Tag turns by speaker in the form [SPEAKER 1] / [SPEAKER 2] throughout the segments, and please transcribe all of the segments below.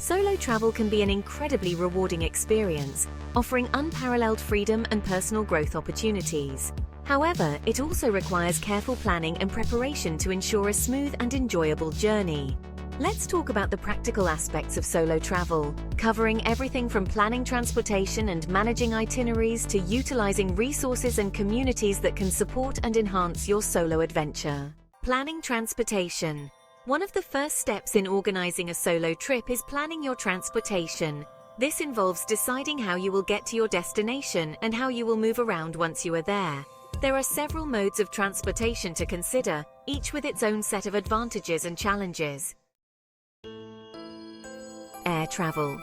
[SPEAKER 1] Solo travel can be an incredibly rewarding experience, offering unparalleled freedom and personal growth opportunities. However, it also requires careful planning and preparation to ensure a smooth and enjoyable journey. Let's talk about the practical aspects of solo travel, covering everything from planning transportation and managing itineraries to utilizing resources and communities that can support and enhance your solo adventure. Planning transportation. One of the first steps in organizing a solo trip is planning your transportation. This involves deciding how you will get to your destination and how you will move around once you are there. There are several modes of transportation to consider, each with its own set of advantages and challenges. Air travel.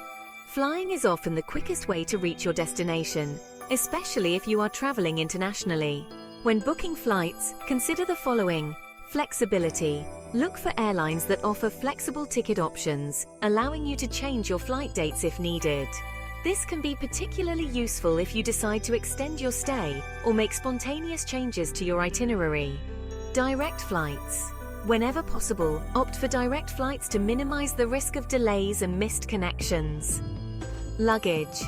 [SPEAKER 1] Flying is often the quickest way to reach your destination, especially if you are traveling internationally. When booking flights, consider the following. Flexibility. Look for airlines that offer flexible ticket options, allowing you to change your flight dates if needed. This can be particularly useful if you decide to extend your stay or make spontaneous changes to your itinerary. Direct flights. Whenever possible, opt for direct flights to minimize the risk of delays and missed connections. Luggage.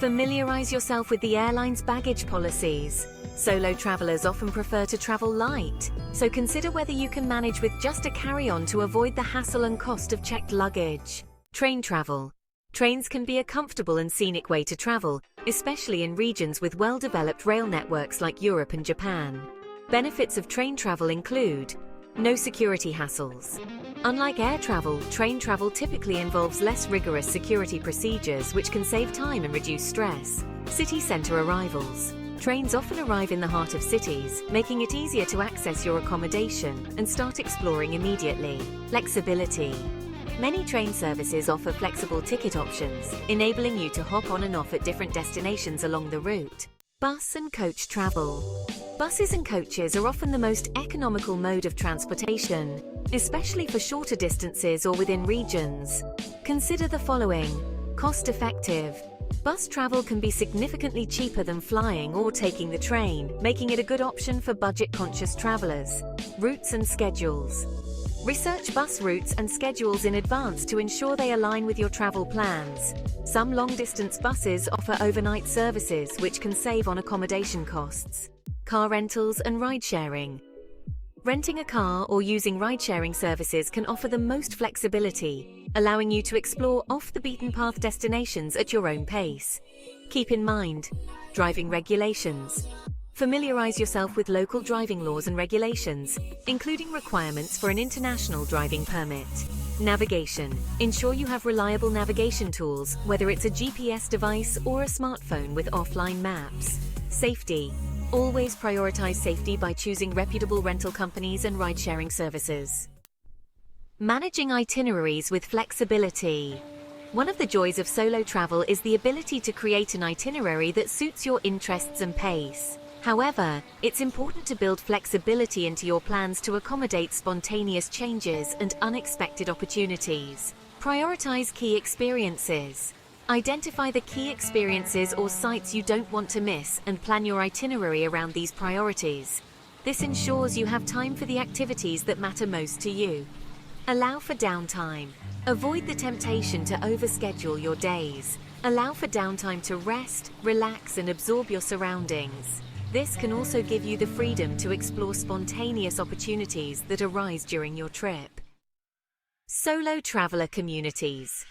[SPEAKER 1] Familiarize yourself with the airline's baggage policies. Solo travelers often prefer to travel light, so consider whether you can manage with just a carry-on to avoid the hassle and cost of checked luggage. Train travel. Trains can be a comfortable and scenic way to travel, especially in regions with well-developed rail networks like Europe and Japan. Benefits of train travel include no security hassles. Unlike air travel, train travel typically involves less rigorous security procedures, which can save time and reduce stress. City center arrivals. Trains often arrive in the heart of cities, making it easier to access your accommodation and start exploring immediately. Flexibility. Many train services offer flexible ticket options, enabling you to hop on and off at different destinations along the route. Bus and coach travel. Buses and coaches are often the most economical mode of transportation, especially for shorter distances or within regions. Consider the following. Cost-effective. Bus travel can be significantly cheaper than flying or taking the train, making it a good option for budget-conscious travelers. Routes and schedules. Research bus routes and schedules in advance to ensure they align with your travel plans. Some long-distance buses offer overnight services, which can save on accommodation costs. Car rentals and ride-sharing. Renting a car or using ride-sharing services can offer the most flexibility, allowing you to explore off-the-beaten-path destinations at your own pace. Keep in mind, driving regulations. Familiarize yourself with local driving laws and regulations, including requirements for an international driving permit. Navigation. Ensure you have reliable navigation tools, whether it's a GPS device or a smartphone with offline maps. Safety. Always prioritize safety by choosing reputable rental companies and ride-sharing services. Managing itineraries with flexibility. One of the joys of solo travel is the ability to create an itinerary that suits your interests and pace. However, it's important to build flexibility into your plans to accommodate spontaneous changes and unexpected opportunities. Prioritize key experiences. Identify the key experiences or sites you don't want to miss and plan your itinerary around these priorities. This ensures you have time for the activities that matter most to you. Allow for downtime. Avoid the temptation to overschedule your days. Allow for downtime to rest, relax, and absorb your surroundings. This can also give you the freedom to explore spontaneous opportunities that arise during your trip. Solo traveler communities.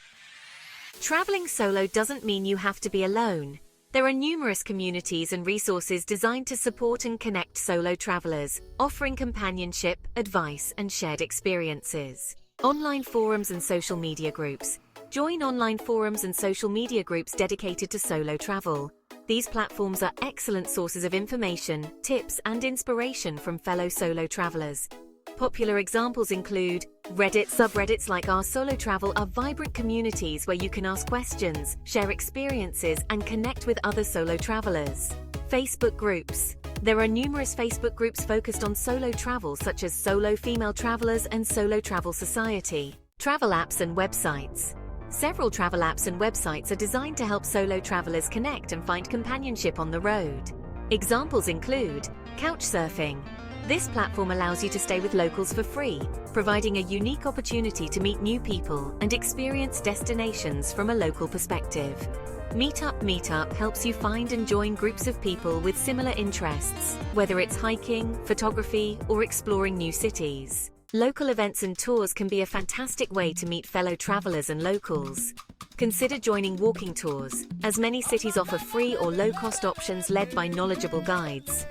[SPEAKER 1] Traveling solo doesn't mean you have to be alone. There are numerous communities and resources designed to support and connect solo travelers, offering companionship, advice, and shared experiences. Online forums and social media groups. Join online forums and social media groups dedicated to solo travel. These platforms are excellent sources of information, tips, and inspiration from fellow solo travelers. Popular examples include Reddit. Subreddits like Our Solo Travel are vibrant communities where you can ask questions, share experiences, and connect with other solo travelers. Facebook groups. There are numerous Facebook groups focused on solo travel, such as Solo Female Travelers and Solo Travel Society. Travel apps and websites. Several travel apps and websites are designed to help solo travelers connect and find companionship on the road. Examples include Couchsurfing, This platform allows you to stay with locals for free, providing a unique opportunity to meet new people and experience destinations from a local perspective. Meetup helps you find and join groups of people with similar interests, whether it's hiking, photography, or exploring new cities. Local events and tours can be a fantastic way to meet fellow travelers and locals. Consider joining walking tours, as many cities offer free or low-cost options led by knowledgeable guides.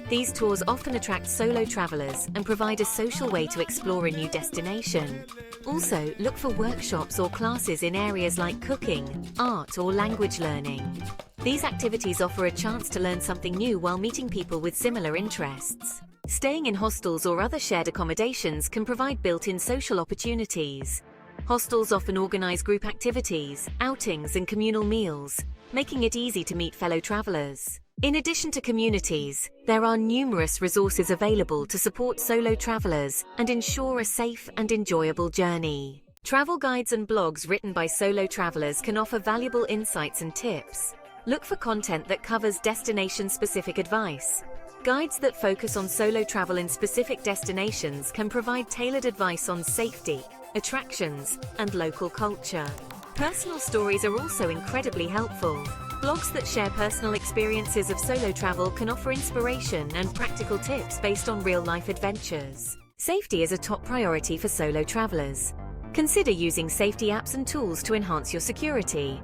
[SPEAKER 1] These tours often attract solo travelers and provide a social way to explore a new destination. Also, look for workshops or classes in areas like cooking, art, or language learning. These activities offer a chance to learn something new while meeting people with similar interests. Staying in hostels or other shared accommodations can provide built-in social opportunities. Hostels often organize group activities, outings, and communal meals, making it easy to meet fellow travelers. In addition to communities, there are numerous resources available to support solo travelers and ensure a safe and enjoyable journey. Travel guides and blogs written by solo travelers can offer valuable insights and tips. Look for content that covers destination-specific advice. Guides that focus on solo travel in specific destinations can provide tailored advice on safety, attractions, and local culture. Personal stories are also incredibly helpful. Blogs that share personal experiences of solo travel can offer inspiration and practical tips based on real-life adventures. Safety is a top priority for solo travelers. Consider using safety apps and tools to enhance your security.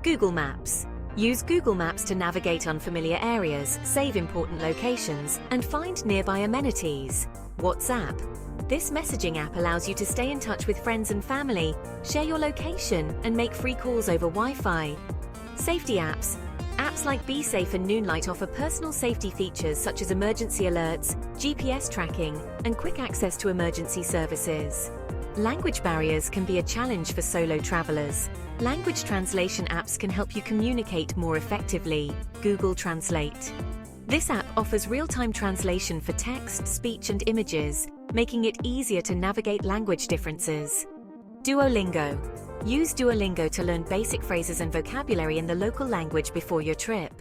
[SPEAKER 1] Google Maps. Use Google Maps to navigate unfamiliar areas, save important locations, and find nearby amenities. WhatsApp. This messaging app allows you to stay in touch with friends and family, share your location, and make free calls over Wi-Fi. Safety apps. Apps like Be Safe and Noonlight offer personal safety features such as emergency alerts, GPS tracking, and quick access to emergency services. Language barriers can be a challenge for solo travelers. Language translation apps can help you communicate more effectively. Google Translate. This app offers real-time translation for text, speech, and images, making it easier to navigate language differences. Duolingo. Use Duolingo to learn basic phrases and vocabulary in the local language before your trip.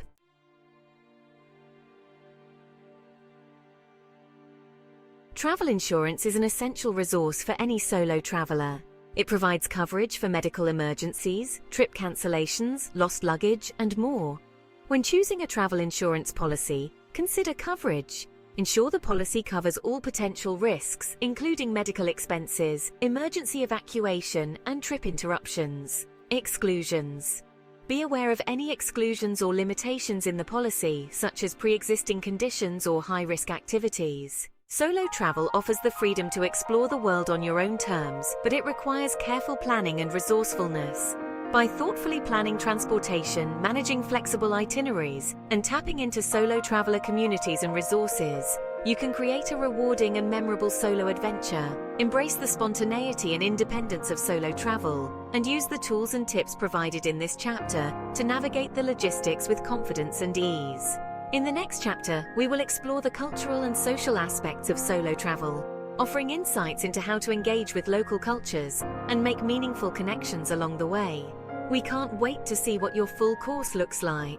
[SPEAKER 1] Travel insurance is an essential resource for any solo traveler. It provides coverage for medical emergencies, trip cancellations, lost luggage, and more. When choosing a travel insurance policy, consider coverage. Ensure the policy covers all potential risks, including medical expenses, emergency evacuation, and trip interruptions. Exclusions. Be aware of any exclusions or limitations in the policy, such as pre-existing conditions or high-risk activities. Solo travel offers the freedom to explore the world on your own terms, but it requires careful planning and resourcefulness. By thoughtfully planning transportation, managing flexible itineraries, and tapping into solo traveler communities and resources, you can create a rewarding and memorable solo adventure. Embrace the spontaneity and independence of solo travel, and use the tools and tips provided in this chapter to navigate the logistics with confidence and ease. In the next chapter, we will explore the cultural and social aspects of solo travel, offering insights into how to engage with local cultures and make meaningful connections along the way. We can't wait to see what your full course looks like.